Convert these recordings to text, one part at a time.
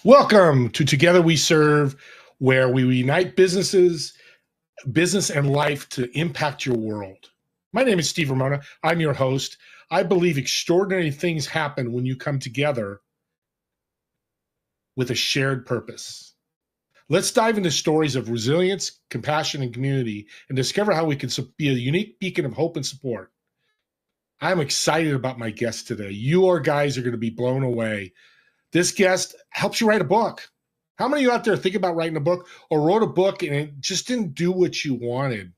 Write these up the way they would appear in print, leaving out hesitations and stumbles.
Welcome to Together We Serve, where we unite business and life to impact your world. My name is Steve Ramona. I'm your host. I believe extraordinary things happen when you come together with a shared purpose. Let's dive into stories of resilience, compassion, and community and discover how we can be a unique beacon of hope and support. I'm excited about my guest today. You guys are going to be blown away. This guest helps you write a book. How many of you out there think about writing a book or wrote a book and it just didn't do what you wanted?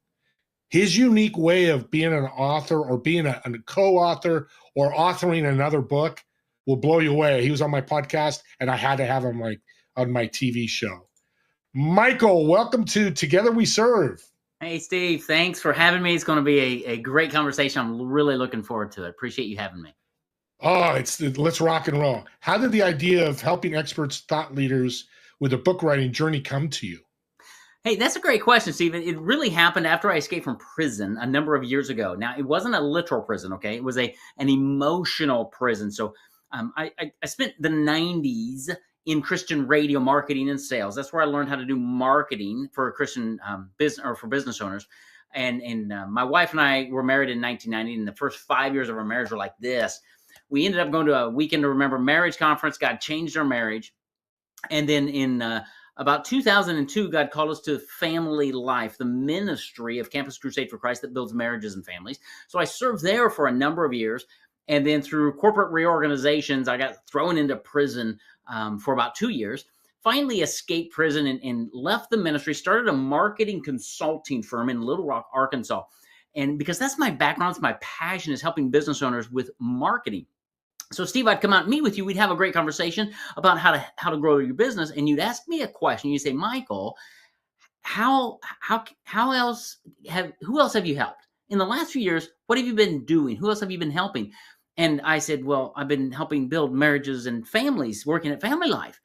His unique way of being an author or being a co-author or authoring another book will blow you away. He was on my podcast and I had to have him on my TV show. Michael, welcome to Together We Serve. Hey, Steve, thanks for having me. It's going to be a great conversation. I'm really looking forward to it. Appreciate you having me. Oh, let's rock and roll. How did the idea of helping experts, thought leaders with a book writing journey come to you? Hey, that's a great question, Steve. It really happened after I escaped from prison a number of years ago. Now, it wasn't a literal prison, okay? It was an emotional prison. So I spent the 90s in Christian radio marketing and sales. That's where I learned how to do marketing for Christian business or for business owners. And my wife and I were married in 1990, and the first 5 years of our marriage were like this. We ended up going to a Weekend to Remember marriage conference. God changed our marriage. And then in about 2002, God called us to Family Life, the ministry of Campus Crusade for Christ that builds marriages and families. So I served there for a number of years. And then through corporate reorganizations, I got thrown into prison for about 2 years. Finally escaped prison and left the ministry, started a marketing consulting firm in Little Rock, Arkansas. And because that's my background, it's my passion is helping business owners with marketing. So Steve, I'd come out and meet with you. We'd have a great conversation about how to grow your business. And you'd ask me a question. You'd say, Michael, who else have you helped? In the last few years, what have you been doing? Who else have you been helping? And I said, well, I've been helping build marriages and families, working at Family Life.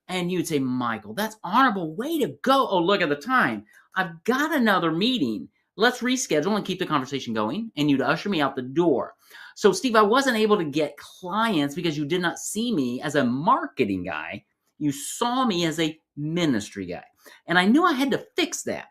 And you'd say, Michael, that's honorable. Way to go. Oh, look at the time. I've got another meeting. Let's reschedule and keep the conversation going. And you'd usher me out the door. So, Steve, I wasn't able to get clients because you did not see me as a marketing guy. You saw me as a ministry guy. And I knew I had to fix that.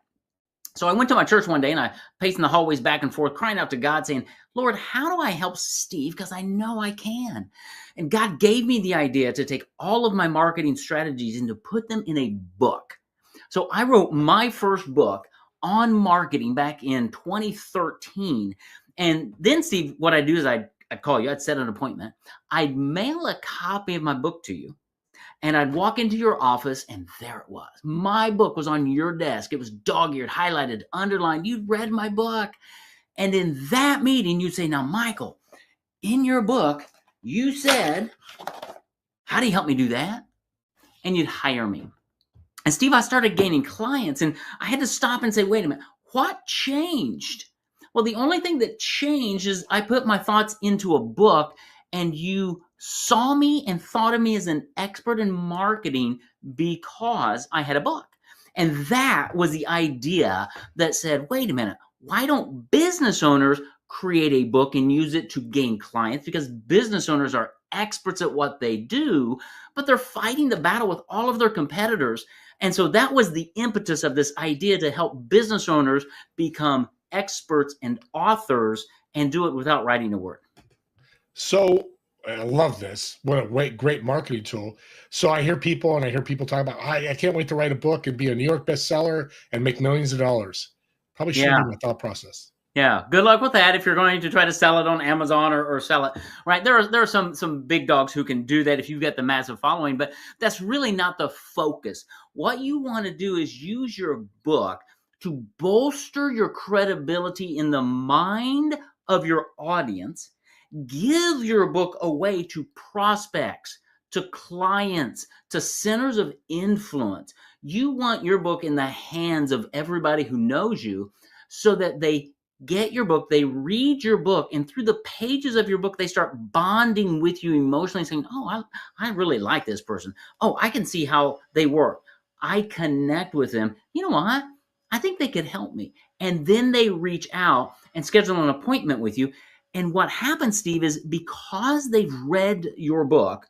So I went to my church one day and I paced in the hallways back and forth, crying out to God, saying, Lord, how do I help Steve? Because I know I can. And God gave me the idea to take all of my marketing strategies and to put them in a book. So I wrote my first book on marketing back in 2013. And then, Steve, what I'd do is I'd call you, I'd set an appointment. I'd mail a copy of my book to you. And I'd walk into your office, and there it was. My book was on your desk. It was dog-eared, highlighted, underlined. You'd read my book. And in that meeting, you'd say, now, Michael, in your book, you said, how do you help me do that? And you'd hire me. And Steve, I started gaining clients, and I had to stop and say, wait a minute, what changed? Well, the only thing that changed is I put my thoughts into a book, and you saw me and thought of me as an expert in marketing because I had a book. And that was the idea that said, wait a minute, why don't business owners create a book and use it to gain clients? Because business owners are experts at what they do, but they're fighting the battle with all of their competitors. And so that was the impetus of this idea to help business owners become experts and authors and do it without writing a word. So I love this. What a great marketing tool. So I hear people talk about, I can't wait to write a book and be a New York bestseller and make millions of dollars. Probably shouldn't be my thought process. Yeah. Good luck with that if you're going to try to sell it on Amazon or sell it, right? There are some big dogs who can do that if you've got the massive following, but that's really not the focus. What you want to do is use your book to bolster your credibility in the mind of your audience. Give your book away to prospects, to clients, to centers of influence. You want your book in the hands of everybody who knows you so that they get your book, they read your book, and through the pages of your book, they start bonding with you emotionally, saying, oh, I really like this person. Oh, I can see how they work. I connect with them. You know what? I think they could help me. And then they reach out and schedule an appointment with you. And what happens, Steve, is because they've read your book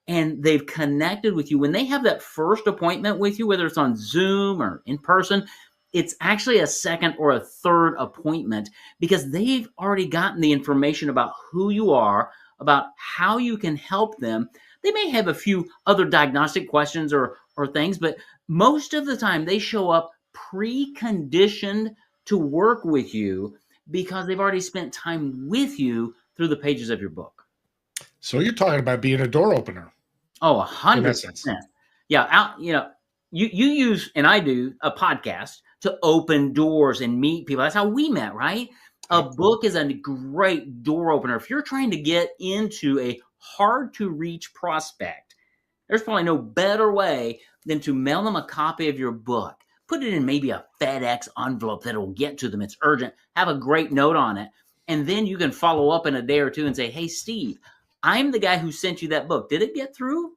and they've connected with you. When they have that first appointment with you, whether it's on Zoom or in person, it's actually a second or a third appointment because they've already gotten the information about who you are, about how you can help them. They may have a few other diagnostic questions or things, but most of the time they show up preconditioned to work with you because they've already spent time with you through the pages of your book. So you're talking about being a door opener. Oh, 100%. Yeah. You use, and I do, a podcast to open doors and meet people. That's how we met, right? A book is a great door opener. If you're trying to get into a hard to reach prospect, there's probably no better way than to mail them a copy of your book. Put it in maybe a FedEx envelope that'll get to them. It's urgent. Have a great note on it. And then you can follow up in a day or two and say, hey, Steve, I'm the guy who sent you that book. Did it get through?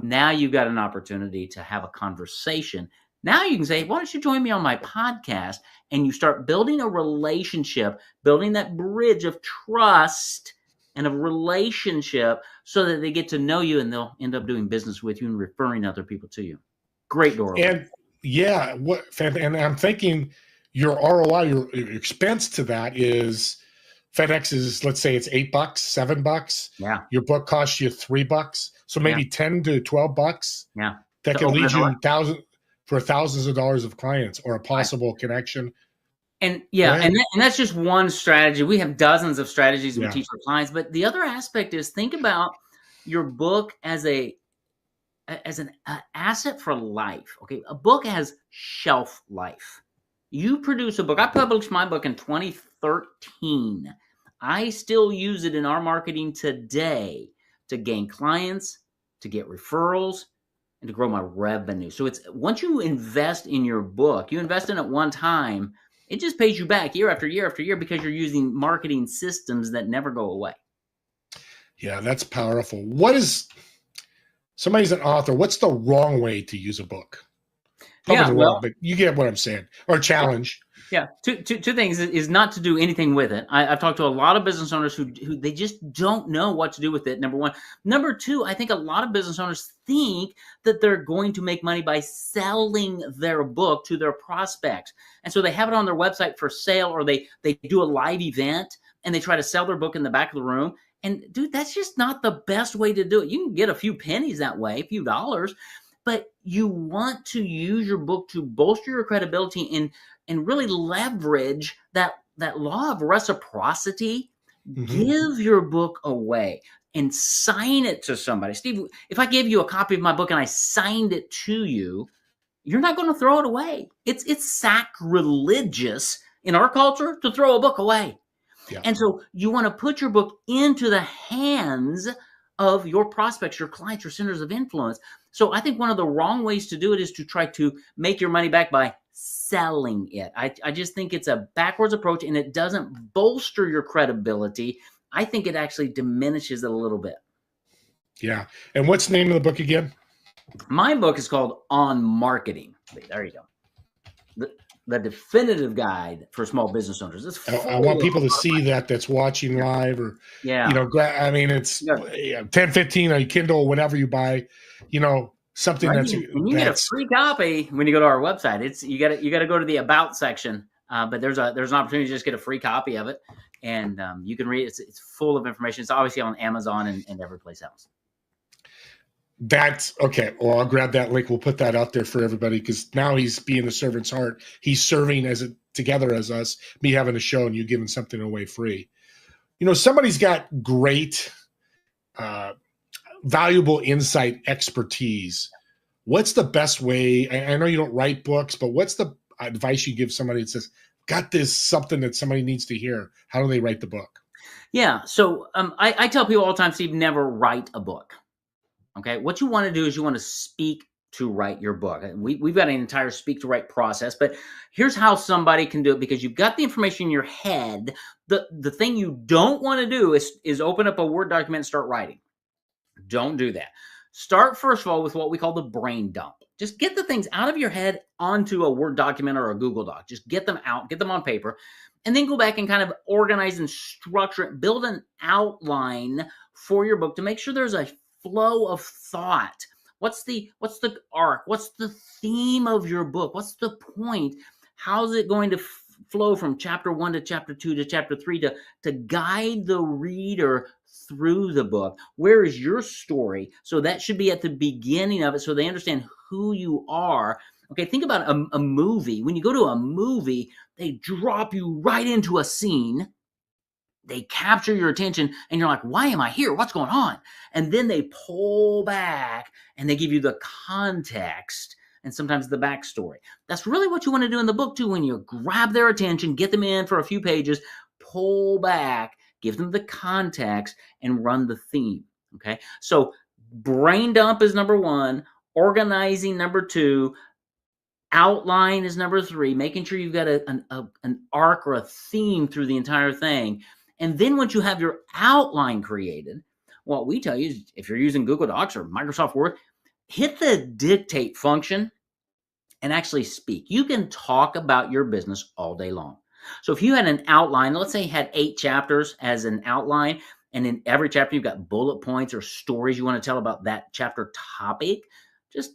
Now you've got an opportunity to have a conversation. Now you can say, why don't you join me on my podcast? And you start building a relationship, building that bridge of trust and of relationship so that they get to know you and they'll end up doing business with you and referring other people to you. Great door opener. And yeah, and I'm thinking your ROI, your expense to that is FedEx is, let's say it's $8, $7. Yeah. Your book costs you $3. So maybe 10 to 12 bucks. Yeah. That can lead you thousands of dollars of clients or a possible connection. And and that's just one strategy. We have dozens of strategies we teach our clients. But the other aspect is think about your book as an asset for life. Okay, a book has shelf life. You produce a book. I published my book in 2013. I still use it in our marketing today to gain clients, to get referrals, and to grow my revenue. So it's once you invest in your book, you invest in it one time, it just pays you back year after year after year because you're using marketing systems that never go away. Yeah, that's powerful. Somebody's an author. What's the wrong way to use a book? Wrong, but you get what I'm saying. Or challenge. Yeah, two things is not to do anything with it. I've talked to a lot of business owners who they just don't know what to do with it, number one. Number two, I think a lot of business owners think that they're going to make money by selling their book to their prospects. And so they have it on their website for sale, or they do a live event and they try to sell their book in the back of the room. And dude, that's just not the best way to do it. You can get a few pennies that way, a few dollars, but you want to use your book to bolster your credibility and really leverage that law of reciprocity. Give your book away and sign it to somebody. Steve, if I gave you a copy of my book and I signed it to you, you're not going to throw it away. It's sacrilegious in our culture to throw a book away. Yeah. And so you want to put your book into the hands of your prospects, your clients, your centers of influence. So I think one of the wrong ways to do it is to try to make your money back by selling it. I just think it's a backwards approach and it doesn't bolster your credibility. I think it actually diminishes it a little bit. Yeah. And what's the name of the book again? My book is called On Marketing. There you go. The definitive guide for small business owners. I want people to see that's watching live or, I mean, it's 10, 15 on Kindle, whatever you buy, something right. You get a free copy when you go to our website. You got to go to the About section, but there's an opportunity to just get a free copy of it, and you can read it. It's full of information. It's obviously on Amazon and every place else. That's okay. Well, I'll grab that link. We'll put that out there for everybody because now he's being the servant's heart. He's serving together as us, me having a show and you giving something away free. Somebody's got great, valuable insight, expertise. What's the best way? I know you don't write books, but what's the advice you give somebody that says, got this something that somebody needs to hear? How do they write the book? Yeah. So I tell people all the time, Steve, never write a book. Okay. What you want to do is you want to speak to write your book. We've got an entire speak to write process, but here's how somebody can do it because you've got the information in your head. The thing you don't want to do is open up a Word document and start writing. Don't do that. Start first of all with what we call the brain dump. Just get the things out of your head onto a Word document or a Google Doc. Just get them out, get them on paper, and then go back and kind of organize and structure it, build an outline for your book to make sure there's a flow of thought. What's the arc? What's the theme of your book? What's the point? How's it going to flow from chapter 1 to chapter 2 to chapter 3 to guide the reader through the book? Where is your story? So that should be at the beginning of it so they understand who you are. Okay, think about a movie. When you go to a movie, they drop you right into a scene. They capture your attention and you're like, why am I here? What's going on? And then they pull back and they give you the context and sometimes the backstory. That's really what you want to do in the book too. When you grab their attention, get them in for a few pages, pull back, give them the context and run the theme. Okay. So brain dump is number 1, organizing number 2, outline is number 3, making sure you've got an arc or a theme through the entire thing. And then once you have your outline created, what we tell you is if you're using Google Docs or Microsoft Word, hit the dictate function and actually speak. You can talk about your business all day long. So if you had an outline, let's say you had 8 chapters as an outline, and in every chapter you've got bullet points or stories you want to tell about that chapter topic, just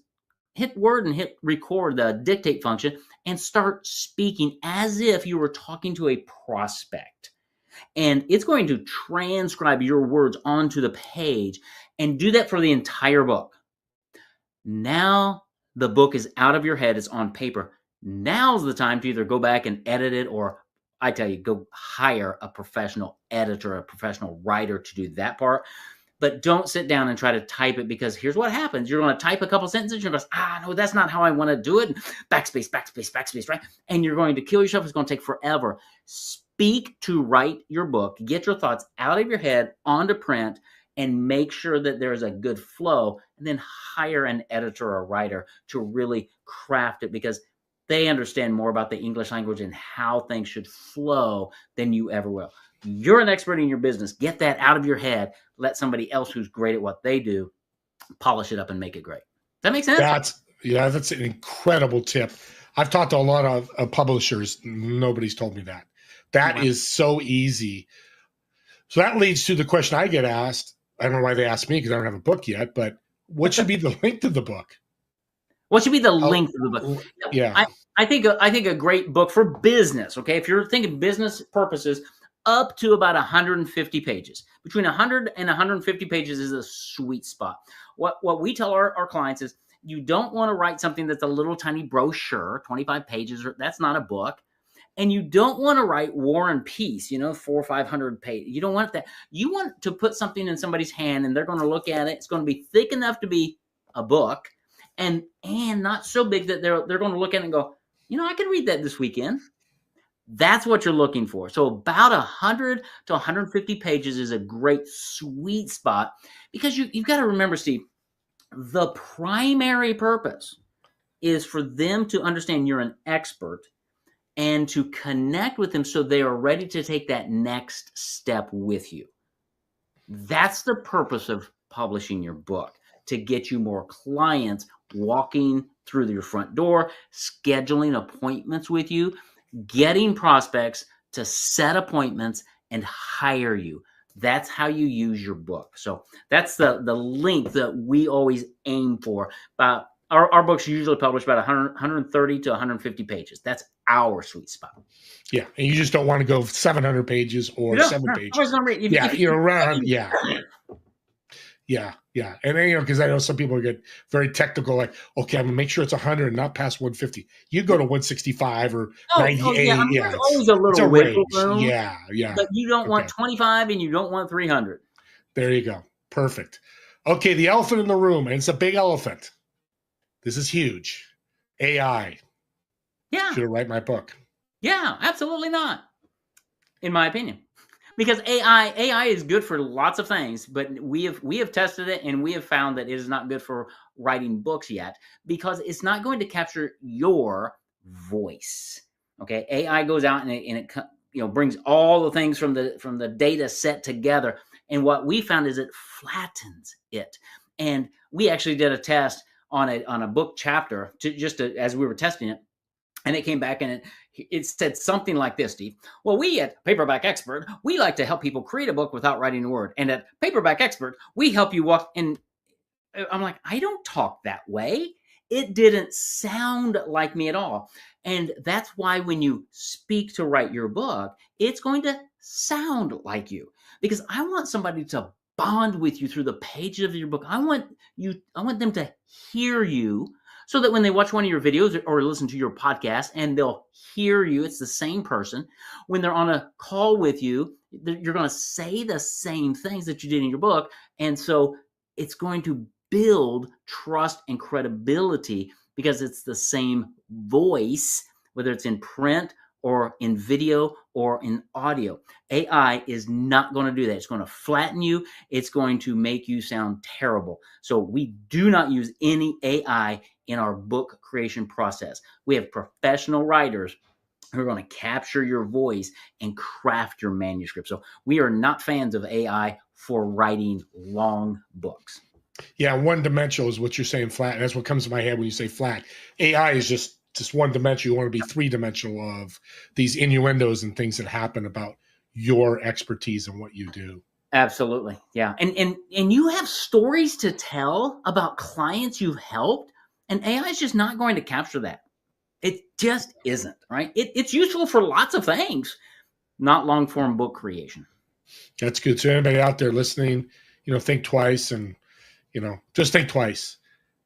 hit Word and hit record the dictate function and start speaking as if you were talking to a prospect. And it's going to transcribe your words onto the page and do that for the entire book. Now the book is out of your head. It's on paper. Now's the time to either go back and edit it, or I tell you, go hire a professional editor, a professional writer to do that part. But don't sit down and try to type it, because here's what happens. You're going to type a couple sentences. You're going to go, no, that's not how I want to do it. Backspace, backspace, backspace, right? And you're going to kill yourself. It's going to take forever. Speak to write your book. Get your thoughts out of your head onto print and make sure that there's a good flow, and then hire an editor or a writer to really craft it, because they understand more about the English language and how things should flow than you ever will. You're an expert in your business. Get that out of your head. Let somebody else who's great at what they do polish it up and make it great. Does that make sense? That's an incredible tip. I've talked to a lot of publishers. Nobody's told me that. That is so easy. So that leads to the question I get asked. I don't know why they asked me, because I don't have a book yet, but what should be the length of the book? What should be the length of the book? Yeah. I think a great book for business, okay, if you're thinking business purposes, up to about 150 pages. Between 100 and 150 pages is a sweet spot. What we tell our clients is, you don't want to write something that's a little tiny brochure, 25 pages, that's not a book. And you don't want to write War and Peace, 400 or 500 pages. You don't want that. You want to put something in somebody's hand and they're going to look at it. It's going to be thick enough to be a book, and not so big that they're going to look at it and go, I could read that this weekend. That's what you're looking for. So about 100 to 150 pages is a great sweet spot, because you've got to remember, Steve, the primary purpose is for them to understand you're an expert and to connect with them so they are ready to take that next step with you. That's the purpose of publishing your book, to get you more clients walking through your front door, scheduling appointments with you, getting prospects to set appointments and hire you. That's how you use your book. So that's the length that we always aim for. Our books are usually published about 130 to 150 pages. That's our sweet spot. Yeah, and you just don't want to go 700 pages or 7 pages. Yeah. And then, because I know some people get very technical, like, okay, I'm going to make sure it's 100 and not past 150. You go to 165 or 98. There's always a little wiggle room. Yeah. But you don't want 25 and you don't want 300. There you go. Perfect. Okay, the elephant in the room, and it's a big elephant. This is huge. AI. Yeah. Should I write my book? Yeah, absolutely not, in my opinion. Because AI is good for lots of things, but we have tested it and we have found that it is not good for writing books yet, because it's not going to capture your voice. Okay, AI goes out and it brings all the things from the data set together, and what we found is it flattens it. And we actually did a test on a book chapter as we were testing it. And it came back and it said something like this, Steve. Well, we at Paperback Expert, we like to help people create a book without writing a word. And at Paperback Expert, we help you walk. And I'm like, I don't talk that way. It didn't sound like me at all. And that's why when you speak to write your book, it's going to sound like you, because I want somebody to bond with you through the pages of your book. I want them to hear you, so that when they watch one of your videos or listen to your podcast and they'll hear you, it's the same person. When they're on a call with you, you're going to say the same things that you did in your book. And so it's going to build trust and credibility, because it's the same voice, whether it's in print or in video or in audio. AI is not going to do that. It's going to flatten you. It's going to make you sound terrible. So we do not use any AI in our book creation process. We have professional writers who are going to capture your voice and craft your manuscript. So we are not fans of AI for writing long books. Yeah, one-dimensional is what you're saying, flat. That's what comes to my head when you say flat. AI is just one-dimensional. You want to be three-dimensional of these innuendos and things that happen about your expertise and what you do. Absolutely. Yeah. And you have stories to tell about clients you've helped, and AI is just not going to capture that. It just isn't, right? It's useful for lots of things, not long-form book creation. That's good. So anybody out there listening, think twice, and just think twice.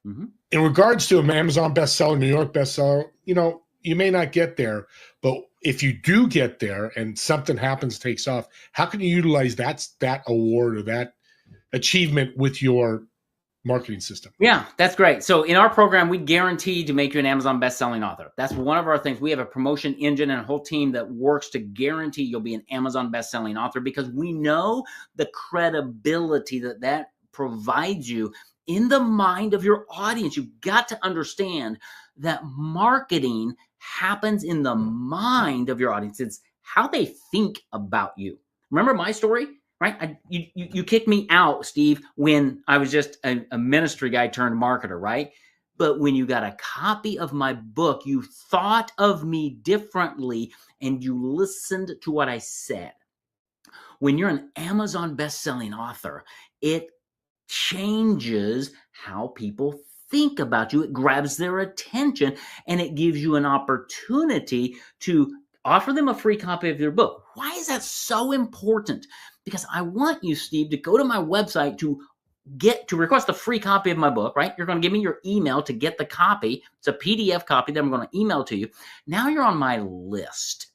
Mm-hmm. In regards to an Amazon bestseller, New York bestseller, you may not get there, but if you do get there and something happens, takes off, how can you utilize that award or that achievement with your marketing system? Yeah, that's great. So in our program, we guarantee to make you an Amazon best-selling author. That's one of our things. We have a promotion engine and a whole team that works to guarantee you'll be an Amazon best-selling author, because we know the credibility that provides you in the mind of your audience. You've got to understand that marketing happens in the mind of your audience. It's how they think about you. Remember my story, right? You kicked me out, Steve, when I was just a ministry guy turned marketer, right? But when you got a copy of my book, you thought of me differently and you listened to what I said. When you're an Amazon best-selling author, it changes how people think about you. It grabs their attention, and it gives you an opportunity to offer them a free copy of your book. Why is that so important? Because I want you, Steve, to go to my website to request a free copy of my book, right? You're going to give me your email to get the copy. It's a PDF copy that I'm going to email to you. Now you're on my list.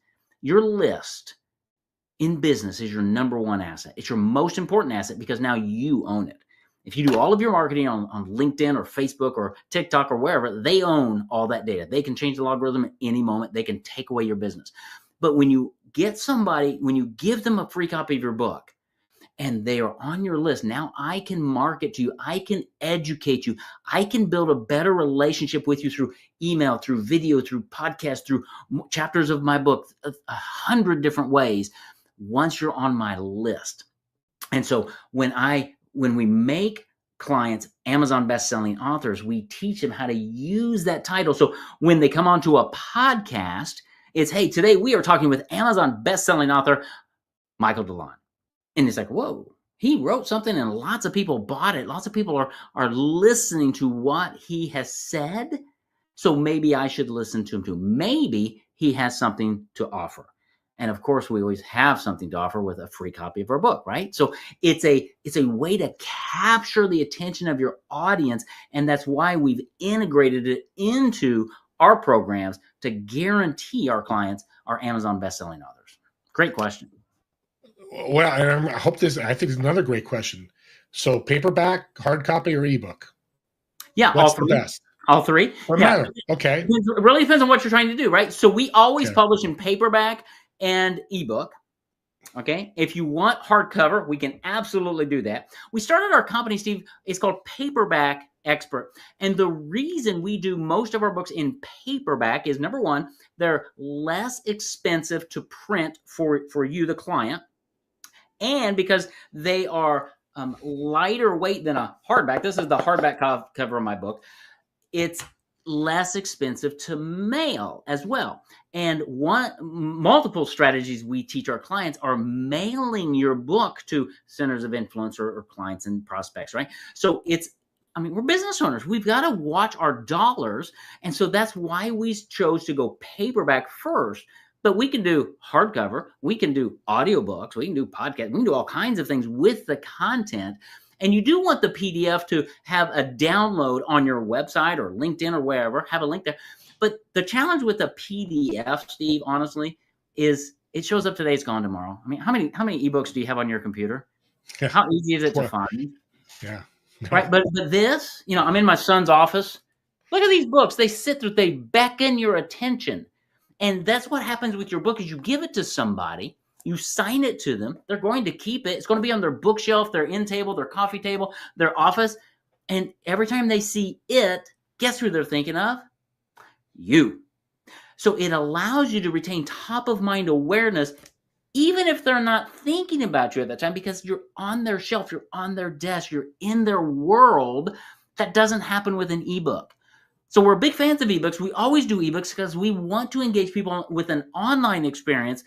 Your list in business is your number one asset. It's your most important asset, because now you own it. If you do all of your marketing on LinkedIn or Facebook or TikTok or wherever, they own all that data. They can change the algorithm at any moment. They can take away your business. But when you get somebody, when you give them a free copy of your book and they are on your list, now I can market to you. I can educate you. I can build a better relationship with you through email, through video, through podcast, through chapters of my book, 100 different ways once you're on my list. And so when we make clients Amazon best-selling authors, we teach them how to use that title. So when they come onto a podcast, it's, hey, today we are talking with Amazon best-selling author Michael DeLon. And it's like, whoa, he wrote something and lots of people bought it. Lots of people are listening to what he has said. So maybe I should listen to him too. Maybe he has something to offer. And of course, we always have something to offer with a free copy of our book, right? So it's a way to capture the attention of your audience. And that's why we've integrated it into our programs to guarantee our clients are Amazon best-selling authors. Great question. Well, and I think it's another great question. So paperback, hard copy, or ebook? Yeah, what's the best? All three. Yeah. Okay. It really depends on what you're trying to do, right? So we always publish in paperback and ebook. Okay. If you want hardcover, we can absolutely do that. We started our company, Steve. It's called Paperback Expert. And the reason we do most of our books in paperback is, number one, they're less expensive to print for you, the client. And because they are lighter weight than a hardback. This is the hardback cover of my book. It's less expensive to mail as well. And multiple strategies we teach our clients are mailing your book to centers of influence or clients and prospects, right? So it's I mean, we're business owners. We've got to watch our dollars. And so that's why we chose to go paperback first. But we can do hardcover. We can do audiobooks. We can do podcasts. We can do all kinds of things with the content. And you do want the PDF to have a download on your website or LinkedIn or wherever, have a link there. But the challenge with a PDF, Steve, honestly, is it shows up today, it's gone tomorrow. I mean, how many ebooks do you have on your computer? How easy is it to find? Yeah. Right. But this, I'm in my son's office. Look at these books. They sit there, they beckon your attention. And that's what happens with your book is you give it to somebody, you sign it to them, they're going to keep it. It's going to be on their bookshelf, their end table, their coffee table, their office. And every time they see it, guess who they're thinking of? You. So it allows you to retain top of mind awareness, even if they're not thinking about you at that time, because you're on their shelf, you're on their desk, you're in their world. That doesn't happen with an ebook. So we're big fans of ebooks. We always do ebooks because we want to engage people with an online experience.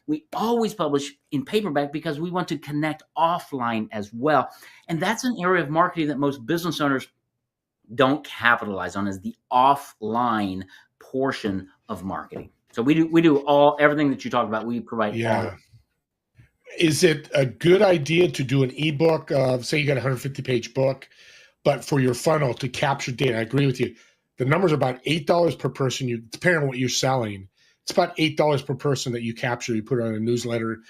We always publish in paperback because we want to connect offline as well. And that's an area of marketing that most business owners don't capitalize on, is the offline portion of marketing. So we do everything that you talked about. We provide all. Is it a good idea to do an ebook of, say you got a 150-page book, but for your funnel to capture data? I agree with you. The numbers are about $8 per person. Depending on what you're selling, it's about $8 per person that you capture. You put it on a newsletter,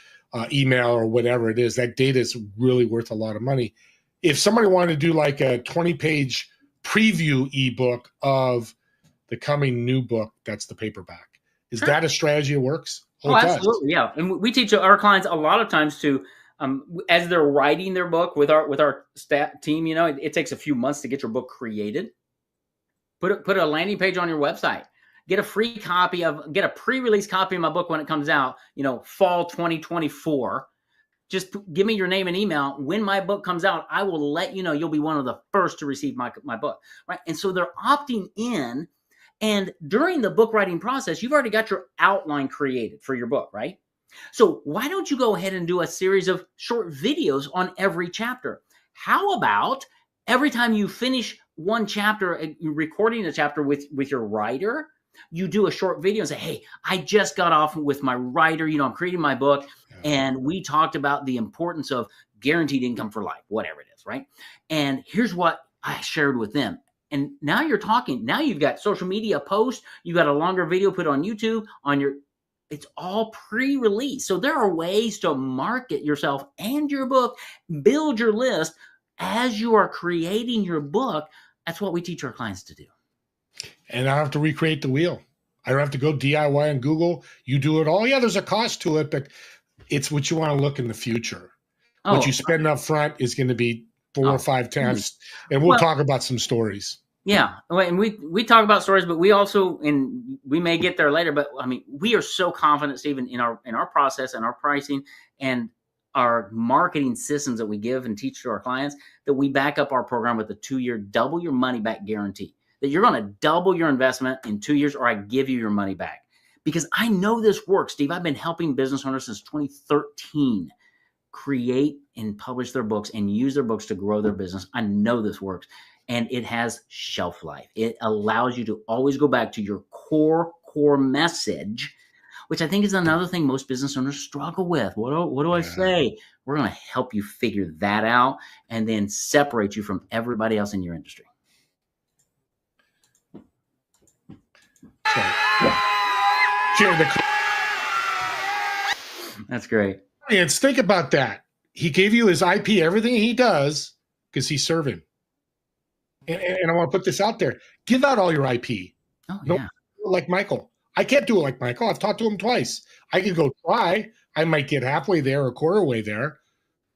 email, or whatever it is. That data is really worth a lot of money. If somebody wanted to do like a 20-page preview ebook of the coming new book, that's the paperback. Is that a strategy that works? Oh, absolutely, yeah. And we teach our clients a lot of times to, as they're writing their book with our staff team, it takes a few months to get your book created. Put a landing page on your website. Get a free copy get a pre-release copy of my book when it comes out, fall 2024. Just give me your name and email. When my book comes out, I will let you know. You'll be one of the first to receive my book, right? And so they're opting in. And during the book writing process, you've already got your outline created for your book, right? So why don't you go ahead and do a series of short videos on every chapter? How about every time you finish one chapter, recording a chapter with your writer, you do a short video and say, hey, I just got off with my writer, I'm creating my book, and we talked about the importance of guaranteed income for life, whatever it is, right? And here's what I shared with them. And now you're talking. Now you've got social media posts. You got a longer video put on YouTube, it's all pre-release. So there are ways to market yourself and your book, build your list as you are creating your book. That's what we teach our clients to do. And I don't have to recreate the wheel. I don't have to go DIY on Google. You do it all. Yeah, there's a cost to it, but it's what you want to look in the future. What you spend up front is going to be 4 or 5 times. And we'll talk about some stories. Yeah. And we talk about stories, but we also, and we may get there later, but I mean, we are so confident, Stephen, in our process and our pricing and our marketing systems that we give and teach to our clients, that we back up our program with a 2-year double your money back guarantee, that you're going to double your investment in 2 years, or I give you your money back. Because I know this works, Steve. I've been helping business owners since 2013 create and publish their books and use their books to grow their business. I know this works. And it has shelf life. It allows you to always go back to your core message, which I think is another thing most business owners struggle with. What do I say? We're going to help you figure that out and then separate you from everybody else in your industry. That's great. And think about that. He gave you his IP, everything he does, because he's serving. And I want to put this out there. Give out all your IP. Oh, yeah. Like Michael. I can't do it like Michael. I've talked to him twice. I could go try. I might get halfway there or quarter way there.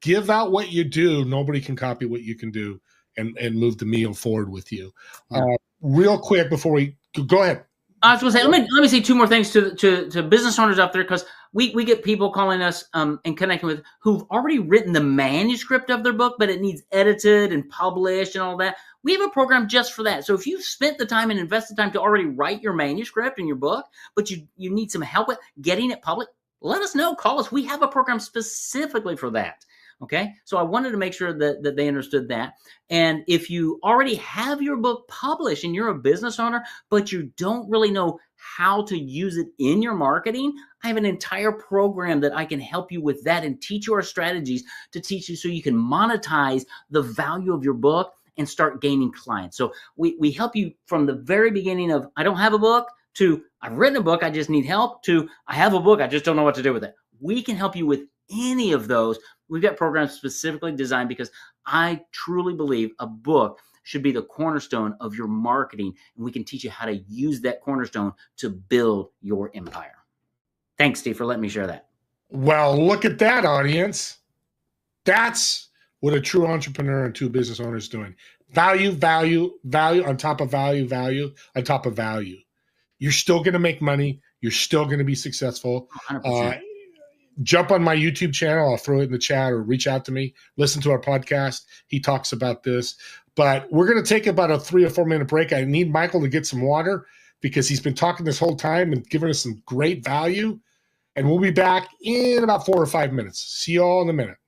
Give out what you do. Nobody can copy what you can do and move the meal forward with you. Yeah. Real quick before we go ahead. I was going to say, let me say 2 more things to business owners out there, because we get people calling us and connecting with who've already written the manuscript of their book, but it needs edited and published and all that. We have a program just for that. So if you've spent the time and invested time to already write your manuscript in your book, but you need some help with getting it public, let us know. Call us. We have a program specifically for that. Okay. So I wanted to make sure that they understood that. And if you already have your book published and you're a business owner, but you don't really know how to use it in your marketing, I have an entire program that I can help you with that and teach you our strategies to teach you so you can monetize the value of your book and start gaining clients. So we help you from the very beginning of, I don't have a book, to I've written a book, I just need help, to I have a book, I just don't know what to do with it. We can help you with any of those. We've got programs specifically designed because I truly believe a book should be the cornerstone of your marketing, and we can teach you how to use that cornerstone to build your empire. Thanks, Steve, for letting me share that. Well, look at that, audience. That's what a true entrepreneur and true business owner is doing. Value, value, value on top of value, value on top of value. You're still going to make money. You're still going to be successful. 100%. Jump on my YouTube channel. I'll throw it in the chat, or reach out to me. Listen to our podcast. He talks about this. But we're going to take about a 3 or 4 minute break. I need Michael to get some water because he's been talking this whole time and giving us some great value. And we'll be back in about 4 or 5 minutes. See you all in a minute.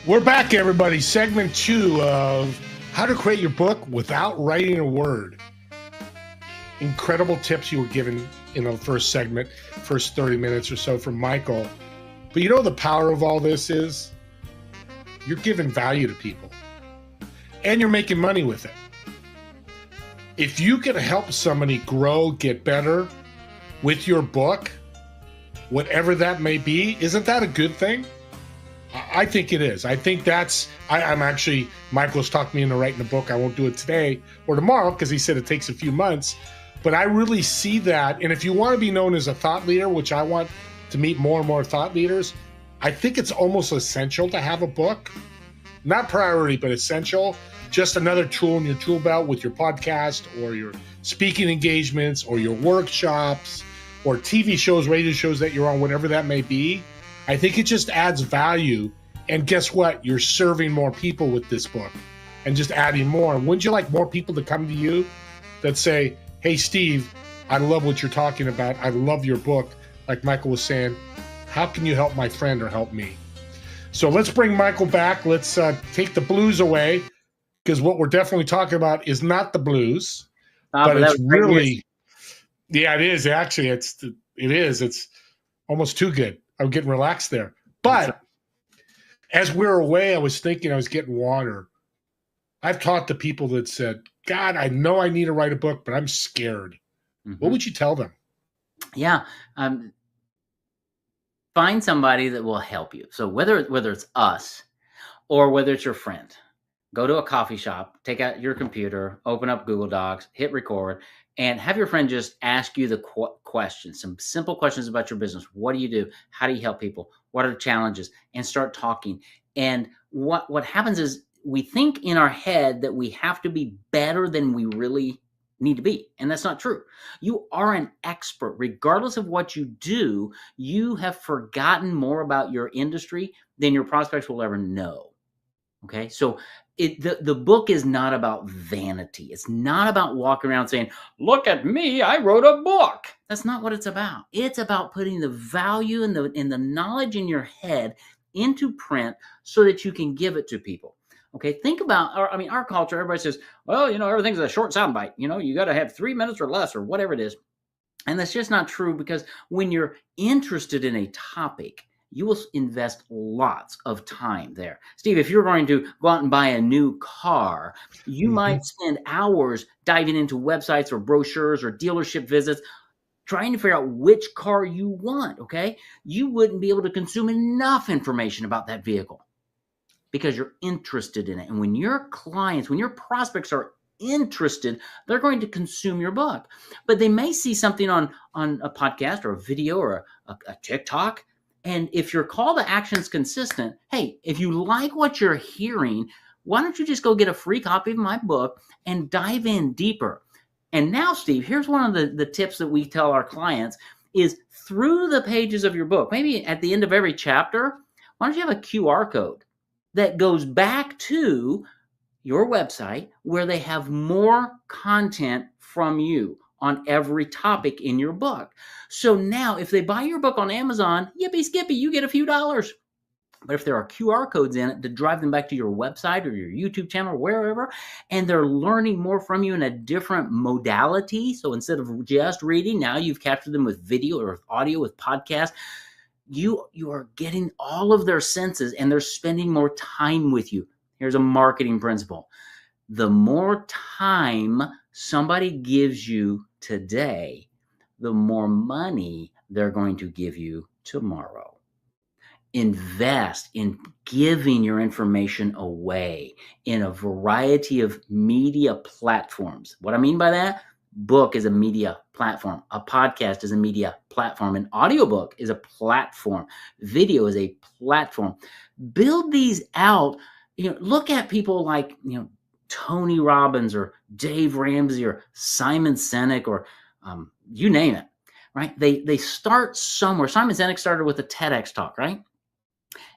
We're back, everybody. Segment 2 of how to create your book without writing a word. Incredible tips you were given in the first segment, first 30 minutes or so from Michael. But you know the power of all this is? You're giving value to people. And you're making money with it. If you can help somebody grow, get better with your book, whatever that may be, isn't that a good thing? I think it is. I think I'm actually, Michael's talked me into writing a book. I won't do it today or tomorrow because he said it takes a few months. But I really see that. And if you want to be known as a thought leader, which I want to meet more and more thought leaders, I think it's almost essential to have a book. Not priority, but essential. Just another tool in your tool belt with your podcast or your speaking engagements or your workshops or TV shows, radio shows that you're on, whatever that may be. I think it just adds value. And guess what? You're serving more people with this book and just adding more. Wouldn't you like more people to come to you that say, hey, Steve, I love what you're talking about. I love your book. Like Michael was saying, how can you help my friend or help me? So let's bring Michael back. Let's take the blues away, because what we're definitely talking about is not the blues, but it's really, yeah, it is. Actually, it is. It's almost too good. I'm getting relaxed there. But as we were away, I was thinking, I was getting water. I've talked to people that said, God, I know I need to write a book, but I'm scared. Mm-hmm. What would you tell them? Yeah. Find somebody that will help you. So whether it's us or whether it's your friend, go to a coffee shop, take out your computer, open up Google Docs, hit record, and have your friend just ask you the questions, some simple questions about your business. What do you do? How do you help people? What are the challenges? And start talking. And what happens is we think in our head that we have to be better than we really need to be. And that's not true. You are an expert. Regardless of what you do, you have forgotten more about your industry than your prospects will ever know. Okay. So the book is not about vanity. It's not about walking around saying, look at me, I wrote a book. That's not what it's about. It's about putting the value and the knowledge in your head into print so that you can give it to people. Okay, think about, our culture, everybody says, well, everything's a short soundbite. You got to have 3 minutes or less or whatever it is. And that's just not true, because when you're interested in a topic, you will invest lots of time there. Steve, if you're going to go out and buy a new car, you might spend hours diving into websites or brochures or dealership visits, trying to figure out which car you want, okay? You wouldn't be able to consume enough information about that vehicle, because you're interested in it. And when your clients, when your prospects are interested, they're going to consume your book. But they may see something on a podcast or a video or a TikTok. And if your call to action is consistent, hey, if you like what you're hearing, why don't you just go get a free copy of my book and dive in deeper? And now, Steve, here's one of the tips that we tell our clients is through the pages of your book, maybe at the end of every chapter, why don't you have a QR code that goes back to your website where they have more content from you on every topic in your book. So now if they buy your book on Amazon, yippee skippy, you get a few dollars. But if there are QR codes in it to drive them back to your website or your YouTube channel or wherever, and they're learning more from you in a different modality, so instead of just reading, now you've captured them with video or with audio, with podcast, you are getting all of their senses and they're spending more time with you. Here's a marketing principle. The more time somebody gives you today, the more money they're going to give you tomorrow. Invest in giving your information away in a variety of media platforms. What I mean by that, book is a media platform. A podcast is a media platform. An audiobook is a platform. Video is a platform. Build these out. Look at people like, Tony Robbins or Dave Ramsey or Simon Sinek or you name it, right? They start somewhere. Simon Sinek started with a TEDx talk, right?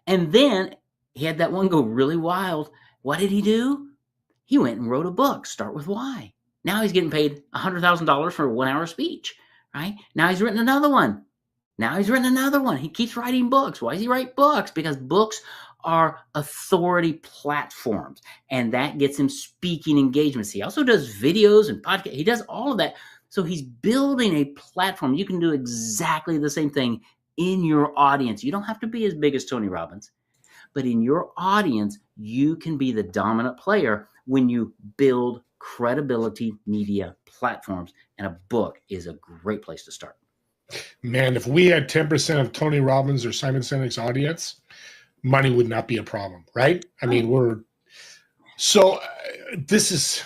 And then he had that one go really wild. What did he do? He went and wrote a book, Start With Why. Now he's getting paid $100,000 for a 1-hour speech, right? Now he's written another one. He keeps writing books. Why does he write books? Because books are authority platforms, and that gets him speaking engagements. He also does videos and podcasts. He does all of that. So he's building a platform. You can do exactly the same thing in your audience. You don't have to be as big as Tony Robbins, but in your audience, you can be the dominant player when you build credibility media platforms, and a book is a great place to start. Man, if we had 10% of Tony Robbins or Simon Sinek's audience, money would not be a problem, right? I mean, this is,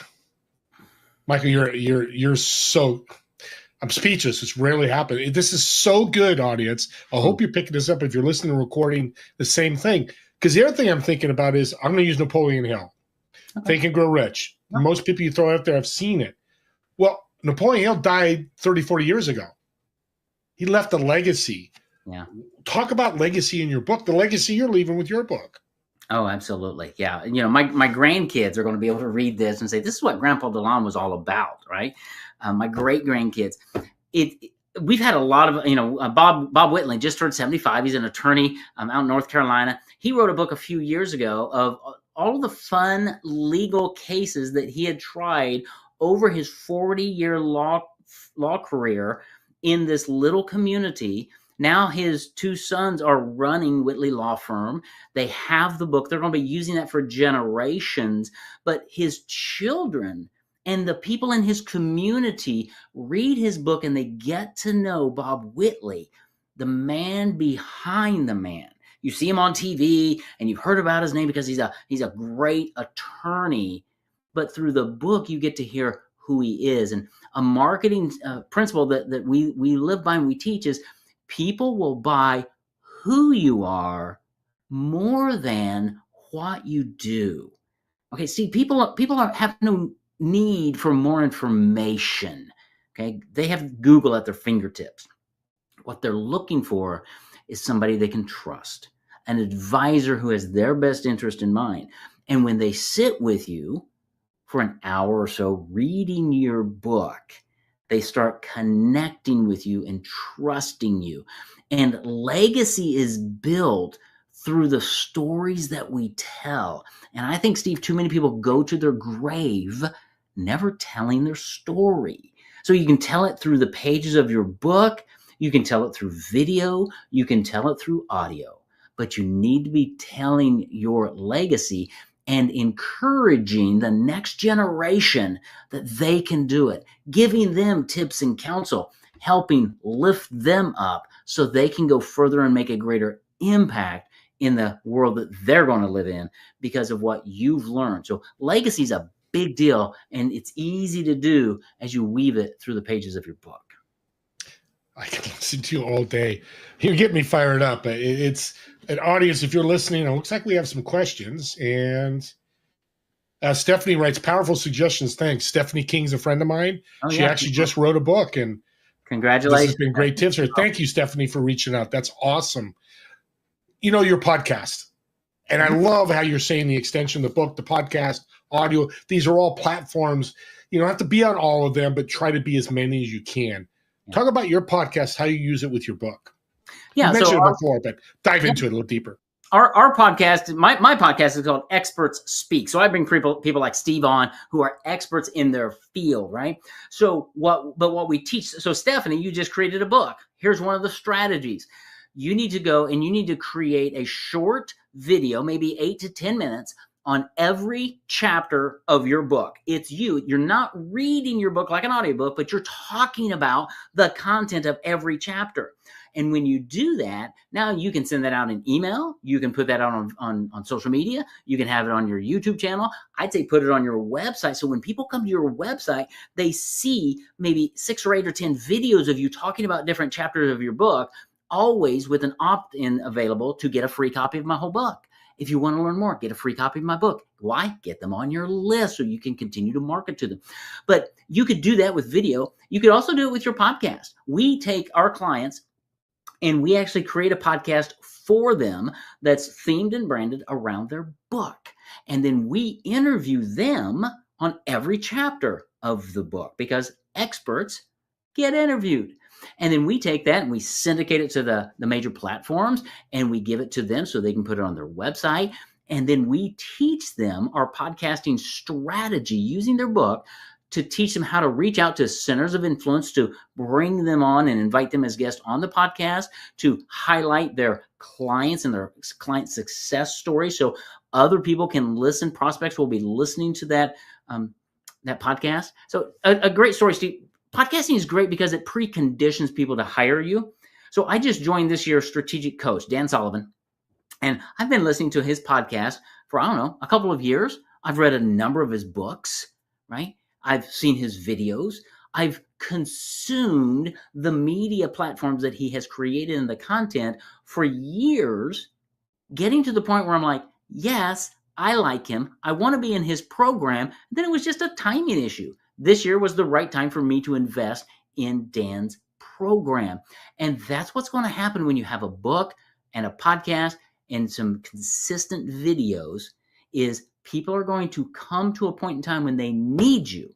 Michael, you're so, I'm speechless. It's rarely happened. This is so good, audience. I hope you're picking this up. If you're listening and recording, the same thing. Because the other thing I'm thinking about is I'm going to use Napoleon Hill. Okay. Think and Grow Rich. Yeah. Most people you throw out there have seen it. Well, Napoleon Hill died 30, 40 years ago. He left a legacy. Yeah. Talk about legacy in your book, the legacy you're leaving with your book. Oh, absolutely. Yeah. You know, my grandkids are going to be able to read this and say, this is what Grandpa DeLon was all about, right? My great grandkids. We've had a lot of, Bob Whitley just turned 75. He's an attorney out in North Carolina. He wrote a book a few years ago of all of the fun legal cases that he had tried over his 40-year law career in this little community. Now his two sons are running Whitley Law Firm. They have the book. They're going to be using that for generations. But his children and the people in his community read his book and they get to know Bob Whitley, the man behind the man. You see him on TV and you've heard about his name because he's a great attorney. But through the book, you get to hear who he is. And a marketing principle that we live by and we teach is people will buy who you are more than what you do. Okay, see, people have no need for more information. Okay, they have Google at their fingertips. What they're looking for is somebody they can trust, an advisor who has their best interest in mind. And when they sit with you for an hour or so reading your book, they start connecting with you and trusting you. And legacy is built through the stories that we tell. And I think, Steve, too many people go to their grave never telling their story. So you can tell it through the pages of your book. You can tell it through video. You can tell it through audio. But you need to be telling your legacy and encouraging the next generation that they can do it, giving them tips and counsel, helping lift them up so they can go further and make a greater impact in the world that they're going to live in because of what you've learned. So legacy is a big deal, and it's easy to do as you weave it through the pages of your book. I can listen to you all day. You get me fired up. It's an audience. If you're listening, it looks like we have some questions. And Stephanie writes, powerful suggestions. Thanks. Stephanie King's a friend of mine. She actually just wrote a book. And congratulations. This has been great tips here. Thank you, Stephanie, for reaching out. That's awesome. You know, your podcast. And I love how you're saying the extension, the book, the podcast, audio. These are all platforms. You don't have to be on all of them, but try to be as many as you can. Talk about your podcast, how you use it with your book. Yeah, you mentioned it before, but dive into it a little deeper. Our podcast, my podcast is called Experts Speak. So I bring people like Steve on who are experts in their field, right? So what we teach. So Stephanie, you just created a book. Here's one of the strategies. You need to go and you need to create a short video, maybe 8 to 10 minutes, on every chapter of your book. It's you. You're not reading your book like an audiobook, but you're talking about the content of every chapter. And when you do that, now you can send that out in email. You can put that out on social media. You can have it on your YouTube channel. I'd say put it on your website. So when people come to your website, they see maybe 6 or 8 or 10 videos of you talking about different chapters of your book, always with an opt-in available to get a free copy of my whole book. If you want to learn more, get a free copy of my book. Why? Get them on your list so you can continue to market to them. But you could do that with video. You could also do it with your podcast. We take our clients and we actually create a podcast for them that's themed and branded around their book. And then we interview them on every chapter of the book because experts get interviewed. And then we take that and we syndicate it to the major platforms and we give it to them so they can put it on their website. And then we teach them our podcasting strategy using their book to teach them how to reach out to centers of influence, to bring them on and invite them as guests on the podcast, to highlight their clients and their client success stories so other people can listen. Prospects will be listening to that podcast. So a great story, Steve. Podcasting is great because it preconditions people to hire you. So I just joined this year's strategic coach, Dan Sullivan. And I've been listening to his podcast for, I don't know, a couple of years. I've read a number of his books, right? I've seen his videos. I've consumed the media platforms that he has created and the content for years, getting to the point where I'm like, yes, I like him. I want to be in his program. Then it was just a timing issue. This year was the right time for me to invest in Dan's program. And that's what's going to happen when you have a book and a podcast and some consistent videos, is people are going to come to a point in time when they need you,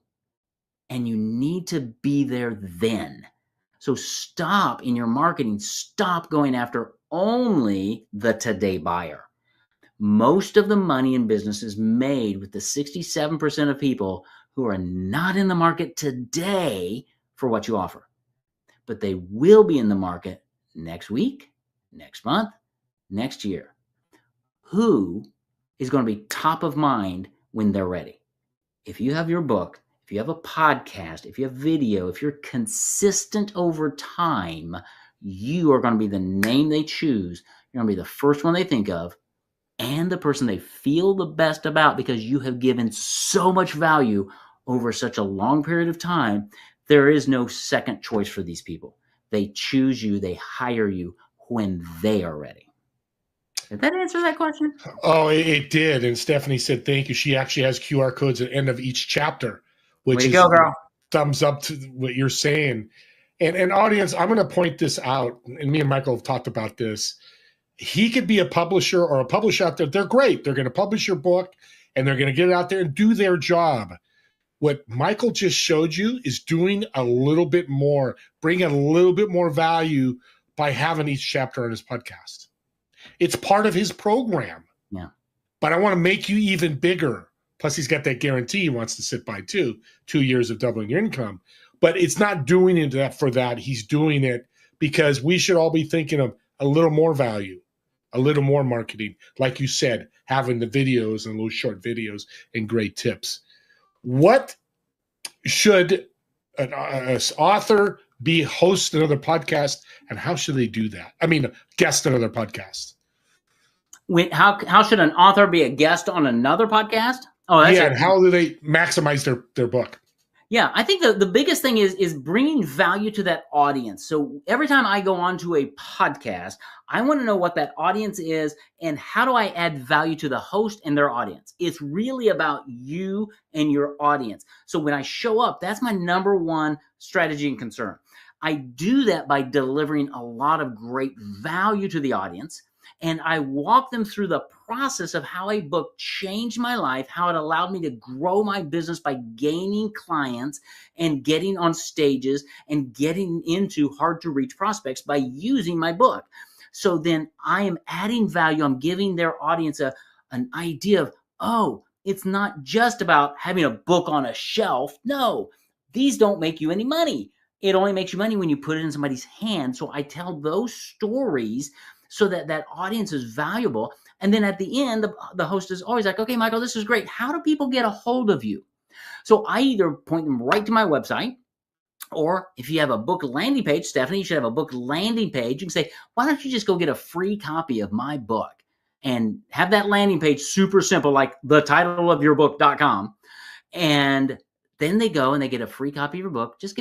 and you need to be there then. So stop in your marketing. Stop going after only the today buyer. Most of the money in business is made with the 67% of people who are not in the market today for what you offer, but they will be in the market next week, next month, next year. Who is going to be top of mind when they're ready? If you have your book, if you have a podcast, if you have video, if you're consistent over time, you are going to be the name they choose. You're going to be the first one they think of and the person they feel the best about, because you have given so much value over such a long period of time. There is no second choice for these people. They choose you, they hire you when they are ready. Did that answer that question? Oh, it did. And Stephanie said, thank you. She actually has QR codes at the end of each chapter, which is go, girl. Thumbs up to what you're saying. And audience, I'm going to point this out. And me and Michael have talked about this. He could be a publisher or a publisher out there. They're great. They're going to publish your book and they're going to get it out there and do their job. What Michael just showed you is doing a little bit more, bringing a little bit more value by having each chapter on his podcast. It's part of his program. Yeah. But I want to make you even bigger. Plus, he's got that guarantee he wants to sit by too, 2 years of doubling your income. But it's not doing it for that. He's doing it because we should all be thinking of a little more value, a little more marketing. Like you said, having the videos and those short videos and great tips. What should an author be host another podcast, and how should they do that? I mean, guest another podcast. How should an author be a guest on another podcast? Oh, that's and how do they maximize their book? Yeah, I think the biggest thing is bringing value to that audience. So every time I go onto a podcast, I want to know what that audience is and how do I add value to the host and their audience. It's really about you and your audience. So when I show up, that's my number one strategy and concern. I do that by delivering a lot of great value to the audience. And I walk them through the process of how a book changed my life, how it allowed me to grow my business by gaining clients and getting on stages and getting into hard to reach prospects by using my book. So then I am adding value. I'm giving their audience an idea of, oh, it's not just about having a book on a shelf. No, these don't make you any money. It only makes you money when you put it in somebody's hand. So I tell those stories so that audience is valuable. And then at the end, the host is always like, okay, Michael, this is great. How do people get a hold of you? So I either point them right to my website, or if you have a book landing page, Stephanie, you should have a book landing page. You can say, why don't you just go get a free copy of my book and have that landing page super simple, like the title of your book.com. And then they go and they get a free copy of your book. Just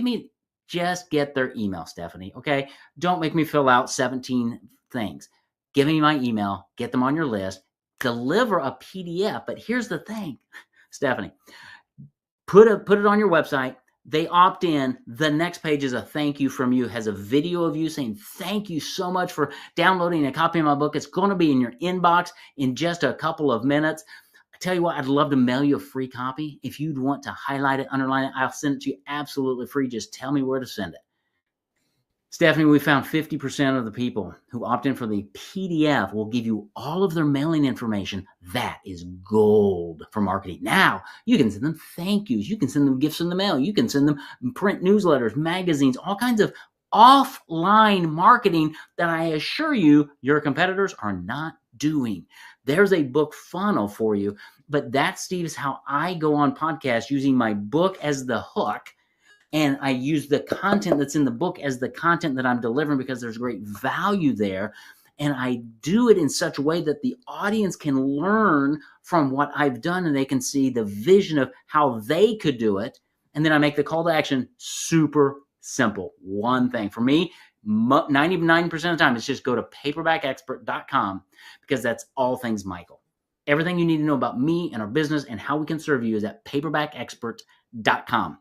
get their email, Stephanie. Okay. Don't make me fill out 17 things. Give me my email, get them on your list, deliver a PDF. But here's the thing, Stephanie, put it on your website. They opt in. The next page is a thank you from you, has a video of you saying, thank you so much for downloading a copy of my book. It's going to be in your inbox in just a couple of minutes. I tell you what, I'd love to mail you a free copy. If you'd want to highlight it, underline it, I'll send it to you absolutely free. Just tell me where to send it. Stephanie, we found 50% of the people who opt in for the PDF will give you all of their mailing information. That is gold for marketing. Now, you can send them thank yous. You can send them gifts in the mail. You can send them print newsletters, magazines, all kinds of offline marketing that I assure you your competitors are not doing. There's a book funnel for you. But that, Steve, is how I go on podcasts, using my book as the hook. And I use the content that's in the book as the content that I'm delivering, because there's great value there. And I do it in such a way that the audience can learn from what I've done, and they can see the vision of how they could do it. And then I make the call to action super simple. One thing for me, 99% of the time, it's just go to paperbackexpert.com, because that's all things Michael. Everything you need to know about me and our business and how we can serve you is at paperbackexpert.com.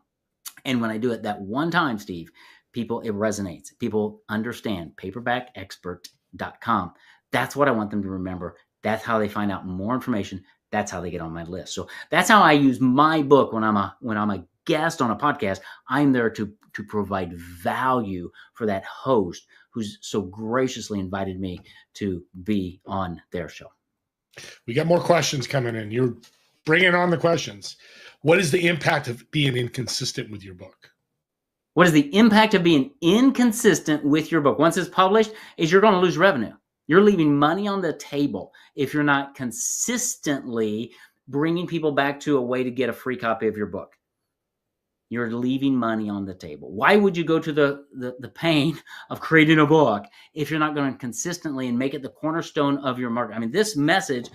And when I do it that one time, Steve, it resonates. People understand paperbackexpert.com. That's what I want them to remember. That's how they find out more information. That's how they get on my list. So that's how I use my book when I'm a guest on a podcast. I'm there to provide value for that host who's so graciously invited me to be on their show. We got more questions coming in. You're bringing on the questions. What is the impact of being inconsistent with your book? What is the impact of being inconsistent with your book? Once it's published, is you're going to lose revenue. You're leaving money on the table if you're not consistently bringing people back to a way to get a free copy of your book. You're leaving money on the table. Why would you go to the pain of creating a book if you're not going to consistently and make it the cornerstone of your market? I mean, this message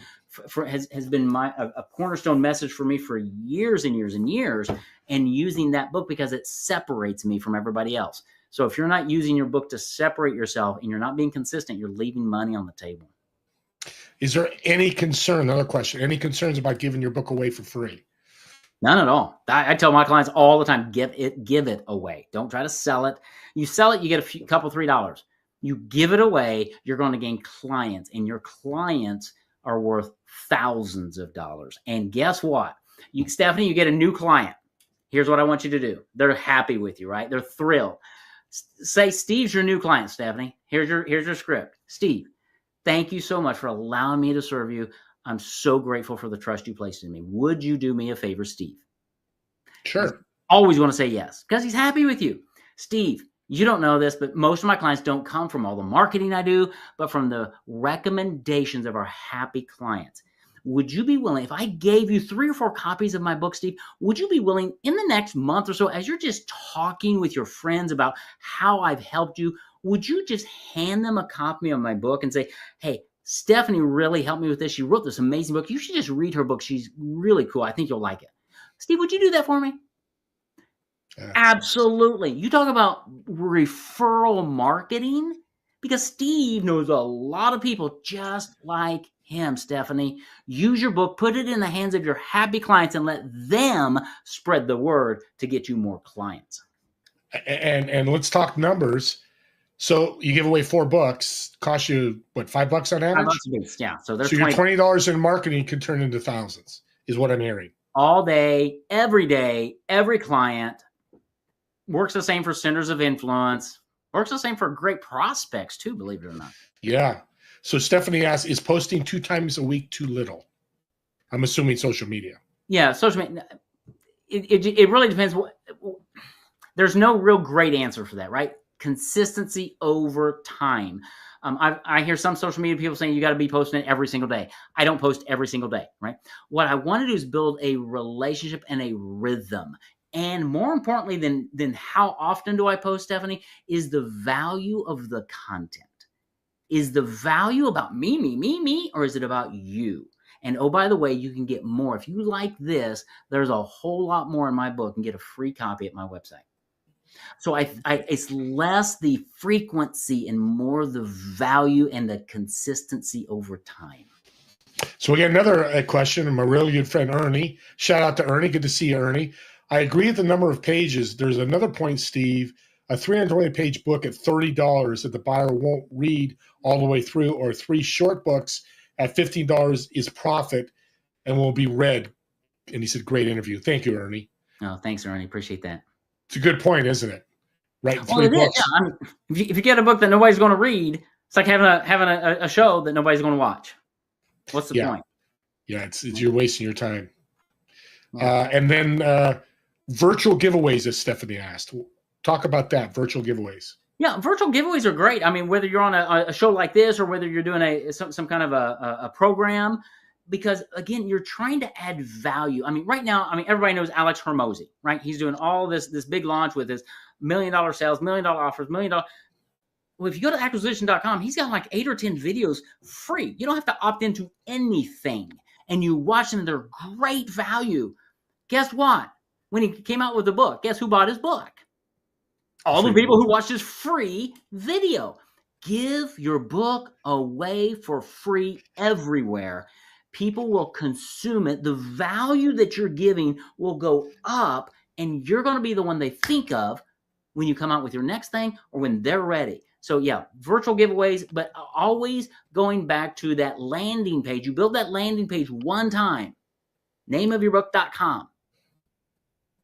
has been a cornerstone message for me for years and years and years, and using that book because it separates me from everybody else. So if you're not using your book to separate yourself and you're not being consistent, you're leaving money on the table. Is there any concern, another question, any concerns about giving your book away for free? None at all. I tell my clients all the time, give it away. Don't try to sell it. You sell it, you get a couple, $3. You give it away, you're going to gain clients, and your clients are worth thousands of dollars. And guess what? Stephanie, you get a new client. Here's what I want you to do. They're happy with you, right? They're thrilled. Say, Steve's your new client, Stephanie. Here's your script. Steve, thank you so much for allowing me to serve you. I'm so grateful for the trust you placed in me. Would you do me a favor, Steve? Sure. Always want to say yes because he's happy with you. Steve, you don't know this, but most of my clients don't come from all the marketing I do, but from the recommendations of our happy clients. Would you be willing, if I gave you 3 or 4 copies of my book, Steve, would you be willing in the next month or so, as you're just talking with your friends about how I've helped you, would you just hand them a copy of my book and say, hey, Stephanie really helped me with this. She wrote this amazing book. You should just read her book. She's really cool. I think you'll like it. Steve, would you do that for me? Absolutely. You talk about referral marketing, because Steve knows a lot of people just like him, Stephanie. Use your book, put it in the hands of your happy clients, and let them spread the word to get you more clients. And let's talk numbers. So you give away 4 books, cost you what, $5 on average? $5 a piece, yeah. So there's your $20 in marketing can turn into thousands, is what I'm hearing. All day, every client. Works the same for centers of influence. Works the same for great prospects too, believe it or not. Yeah. So Stephanie asks, is posting 2 times a week too little? I'm assuming social media. Yeah, social media. It really depends. There's no real great answer for that, right? Consistency over time. I hear some social media people saying you got to be posting it every single day. I don't post every single day, right? What I want to do is build a relationship and a rhythm. And more importantly than how often do I post, Stephanie, is the value of the content. Is the value about me, or is it about you? And oh, by the way, you can get more. If you like this, there's a whole lot more in my book, and get a free copy at my website. So it's less the frequency and more the value and the consistency over time. So we got another question from my really good friend, Ernie. Shout out to Ernie. Good to see you, Ernie. I agree with the number of pages. There's another point, Steve, a 320-page book at $30 that the buyer won't read all the way through, or 3 short books at $15 is profit and will be read. And he said, great interview. Thank you, Ernie. Oh, thanks, Ernie. Appreciate that. It's a good point, isn't it? Right. Well, it is. Yeah. I mean, if you get a book that nobody's going to read, it's like having a show that nobody's going to watch. What's the point? Yeah, it's you're wasting your time. Yeah. And then virtual giveaways, as Stephanie asked. Talk about that, virtual giveaways. Yeah, virtual giveaways are great. I mean, whether you're on a show like this or whether you're doing some kind of a program, because again, you're trying to add value. I mean, right now, everybody knows Alex Hormozy, right? He's doing all this big launch with his $1 million sales, $1 million offers, $1 million. Well, if you go to acquisition.com, he's got like 8 or 10 videos free. You don't have to opt into anything. And you watch them, they're great value. Guess what? When he came out with the book, guess who bought his book? All the people who watched his free video. Give your book away for free everywhere. People will consume it. The value that you're giving will go up, and you're going to be the one they think of when you come out with your next thing or when they're ready. So yeah, virtual giveaways, but always going back to that landing page. You build that landing page one time, nameofyourbook.com,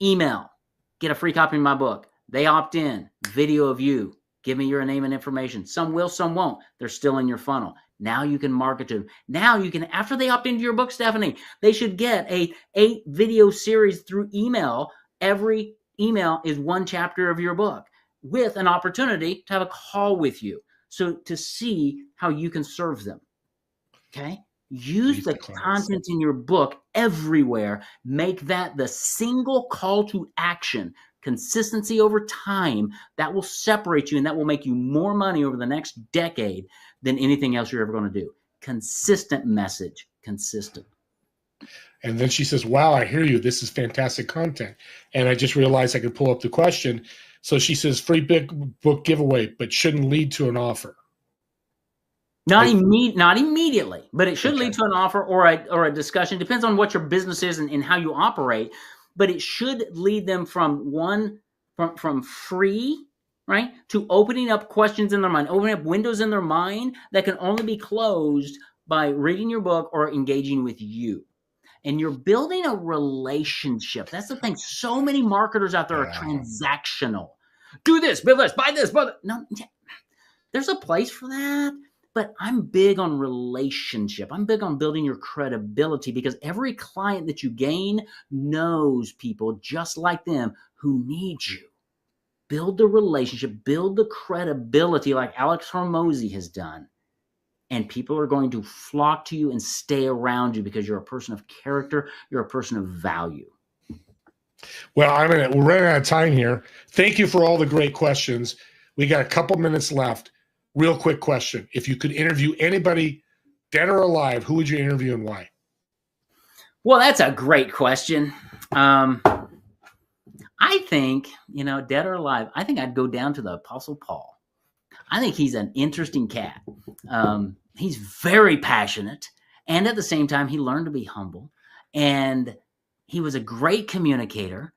email, get a free copy of my book. They opt in, video of you, give me your name and information. Some will, some won't. They're still in your funnel. Now you can market to them. Now you can, after they opt into your book, Stephanie, they should get a 8 video series through email. Every email is one chapter of your book with an opportunity to have a call with you. So to see how you can serve them. Okay. Use the content in your book everywhere. Make that the single call to action. Consistency over time, that will separate you and that will make you more money over the next decade than anything else you're ever going to do. Consistent message, consistent. And then she says, wow, I hear you. This is fantastic content. And I just realized I could pull up the question. So she says, free big book giveaway, but shouldn't lead to an offer. Not immediately, but it should lead to an offer or a discussion. Depends on what your business is and how you operate. But it should lead them from free, right, to opening up questions in their mind, opening up windows in their mind that can only be closed by reading your book or engaging with you. And you're building a relationship. That's the thing. So many marketers out there are transactional. Do this, build this, buy this, buy that. No, there's a place for that. But I'm big on relationship. I'm big on building your credibility because every client that you gain knows people just like them who need you. Build the relationship, build the credibility like Alex Hormozy has done. And people are going to flock to you and stay around you because you're a person of character. You're a person of value. Well, we're running out of time here. Thank you for all the great questions. We got a couple minutes left. Real quick question. If you could interview anybody, dead or alive, who would you interview and why? Well, that's a great question. I think, dead or alive, I think I'd go down to the Apostle Paul. I think he's an interesting cat. He's very passionate. And at the same time, he learned to be humble. And he was a great communicator.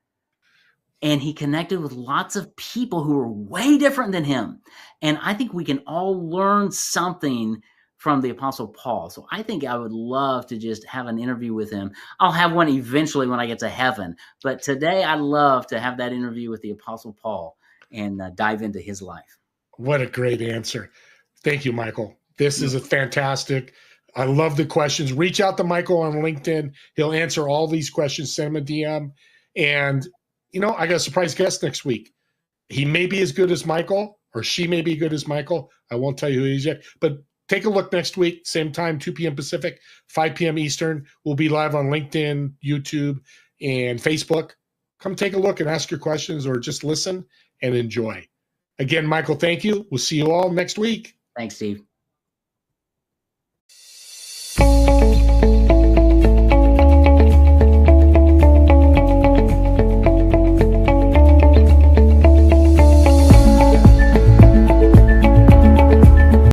And he connected with lots of people who were way different than him. And I think we can all learn something from the Apostle Paul. So I think I would love to just have an interview with him. I'll have one eventually when I get to heaven. But today I'd love to have that interview with the Apostle Paul and dive into his life. What a great answer. Thank you, Michael. This is a fantastic. I love the questions. Reach out to Michael on LinkedIn. He'll answer all these questions. Send him a DM. And I got a surprise guest next week. He may be as good as Michael, or she may be good as Michael. I won't tell you who he is yet. But take a look next week, same time, 2 p.m. Pacific, 5 p.m. Eastern. We'll be live on LinkedIn, YouTube, and Facebook. Come take a look and ask your questions or just listen and enjoy. Again, Michael, thank you. We'll see you all next week. Thanks, Steve.